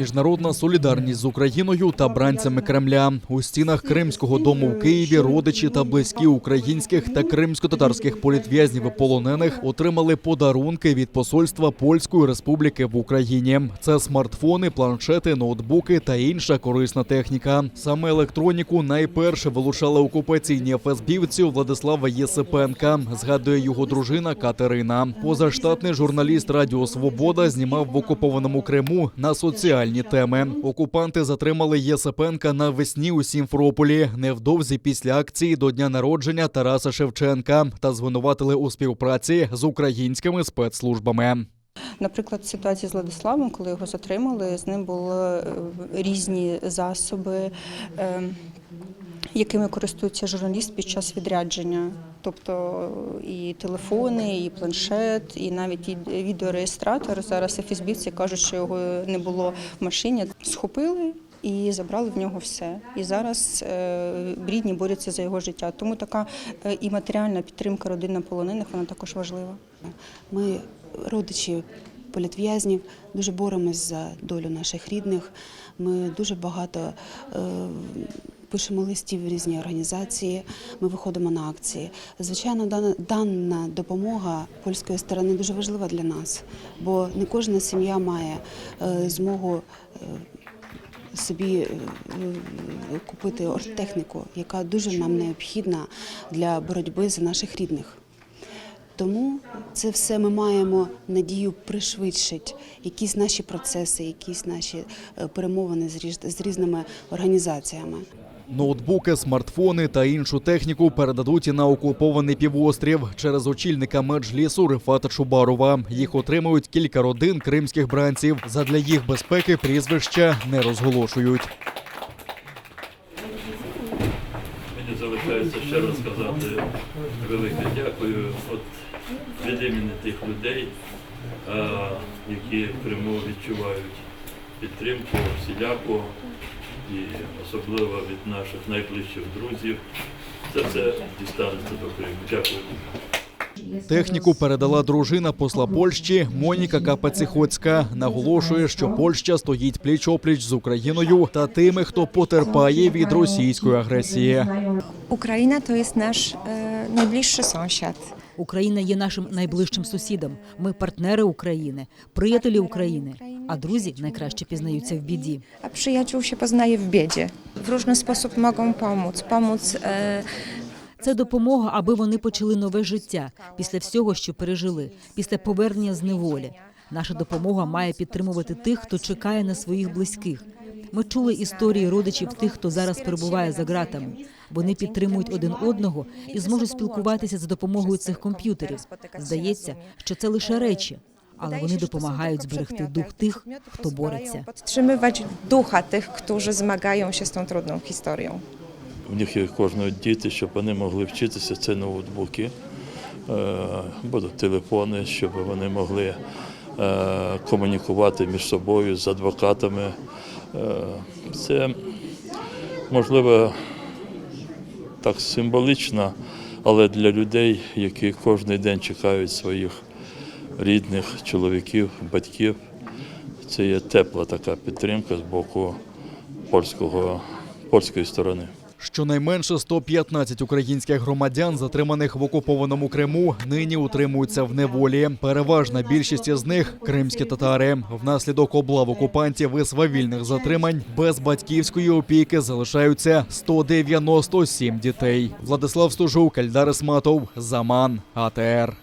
Міжнародна солідарність з Україною та бранцями Кремля. У стінах Кримського дому в Києві родичі та близькі українських та кримсько-татарських політв'язнів і полонених отримали подарунки від посольства Польської Республіки в Україні. Це смартфони, планшети, ноутбуки та інша корисна техніка. Саме електроніку найперше вилучали окупаційні ФСБівці у Владислава Єсипенка, згадує його дружина Катерина. Позаштатний журналіст Радіо Свобода знімав в окупованому Криму на соціальні теми. Окупанти затримали Єсипенка навесні у Сімферополі, невдовзі після акції до дня народження Тараса Шевченка, та звинуватили у співпраці з українськими спецслужбами. Наприклад, ситуація з Владиславом, коли його затримали, з ним були різні засоби, якими користується журналіст під час відрядження. Тобто і телефони, і планшет, і навіть і відеореєстратор. Зараз ФСБівці кажуть, що його не було в машині. Схопили і забрали в нього все. І зараз рідні борються за його життя. Тому така і матеріальна підтримка родин полонених, вона також важлива. Ми, родичі політв'язнів, дуже боремось за долю наших рідних. Ми дуже багато пишемо листів в різні організації, ми виходимо на акції. Звичайно, дана допомога польської сторони дуже важлива для нас, бо не кожна сім'я має змогу собі купити оргтехніку, яка дуже нам необхідна для боротьби за наших рідних. Тому це все ми маємо надію пришвидшити якісь наші процеси, якісь наші перемовини з різними організаціями. Ноутбуки, смартфони та іншу техніку передадуть і на окупований півострів через очільника Меджлісу Рифата Чубарова. Їх отримують кілька родин кримських бранців. Задля їх безпеки прізвища не розголошують. Мені залишається ще раз сказати велике дякую від імені тих людей, які в Криму відчувають підтримку всіляку, і особливо від наших найближчих друзів. Це все дістанеться до Криму. Дякую. Техніку передала дружина посла Польщі Моніка Капаціхоцька. Наголошує, що Польща стоїть пліч-опліч з Україною та тими, хто потерпає від російської агресії. Україна – to jest nasz najbliższy sąsiad. Україна є нашим найближчим сусідом. Ми партнери України, приятелі України, а друзі найкраще пізнаються в біді. A przyjaciół się poznaje w biedzie. W różny sposób mogą pomóc. Це допомога, аби вони почали нове життя після всього, що пережили, після повернення з неволі. Наша допомога має підтримувати тих, хто чекає на своїх близьких. Ми чули історії родичів тих, хто зараз перебуває за ґратами. Вони підтримують один одного і зможуть спілкуватися за допомогою цих комп'ютерів. Здається, що це лише речі, але вони допомагають зберегти дух тих, хто бореться. Підтримувати духа тих, хто змагаються з цією трудною історією. У них є кожного діти, щоб вони могли вчитися, це ноутбуки, будуть телефони, щоб вони могли комунікувати між собою з адвокатами. Це, можливо, так символічно, але для людей, які кожен день чекають своїх рідних, чоловіків, батьків, це є тепла така підтримка з боку польської сторони. Щонайменше 115 українських громадян, затриманих в окупованому Криму, нині утримуються в неволі. Переважна більшість із них – кримські татари. Внаслідок облав окупантів і свавільних затримань без батьківської опіки залишаються 197 дітей. Владислав Стужук, Ельдар Ісматов, Заман, АТР.